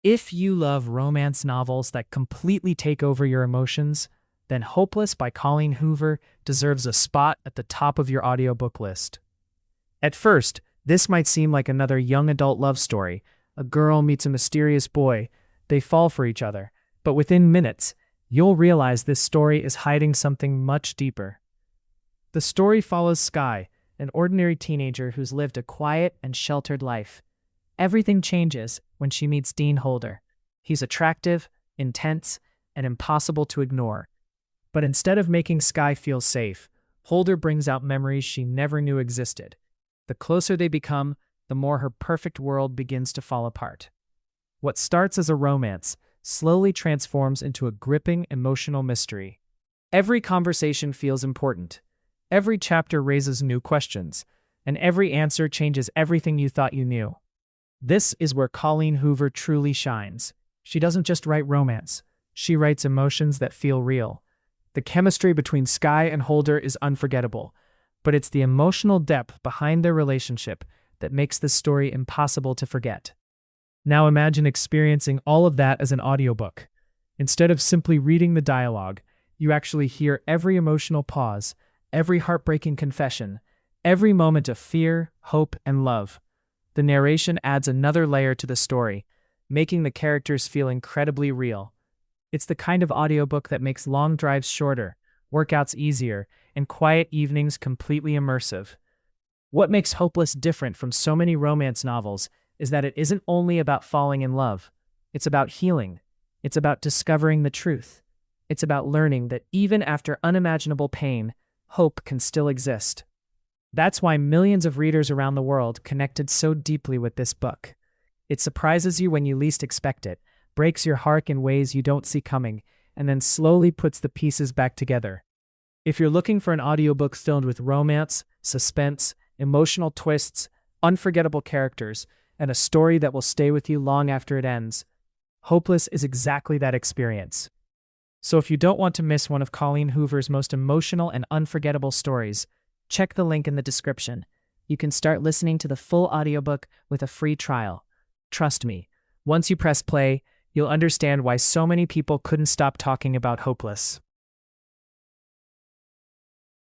If you love romance novels that completely take over your emotions, then Hopeless by Colleen Hoover deserves a spot at the top of your audiobook list. At first, this might seem like another young adult love story. A girl meets a mysterious boy, they fall for each other, but within minutes, you'll realize this story is hiding something much deeper. The story follows Skye, an ordinary teenager who's lived a quiet and sheltered life. Everything changes when she meets Dean Holder. He's attractive, intense, and impossible to ignore. But instead of making Skye feel safe, Holder brings out memories she never knew existed. The closer they become, the more her perfect world begins to fall apart. What starts as a romance slowly transforms into a gripping emotional mystery. Every conversation feels important. Every chapter raises new questions, and every answer changes everything you thought you knew. This is where Colleen Hoover truly shines. She doesn't just write romance, she writes emotions that feel real. The chemistry between Skye and Holder is unforgettable, but it's the emotional depth behind their relationship that makes this story impossible to forget. Now imagine experiencing all of that as an audiobook. Instead of simply reading the dialogue, you actually hear every emotional pause, every heartbreaking confession, every moment of fear, hope, and love. The narration adds another layer to the story, making the characters feel incredibly real. It's the kind of audiobook that makes long drives shorter, workouts easier, and quiet evenings completely immersive. What makes Hopeless different from so many romance novels is that it isn't only about falling in love. It's about healing. It's about discovering the truth. It's about learning that even after unimaginable pain, hope can still exist. That's why millions of readers around the world connected so deeply with this book. It surprises you when you least expect it, breaks your heart in ways you don't see coming, and then slowly puts the pieces back together. If you're looking for an audiobook filled with romance, suspense, emotional twists, unforgettable characters, and a story that will stay with you long after it ends, Hopeless is exactly that experience. So if you don't want to miss one of Colleen Hoover's most emotional and unforgettable stories, check the link in the description. You can start listening to the full audiobook with a free trial. Trust me, once you press play, you'll understand why so many people couldn't stop talking about Hopeless.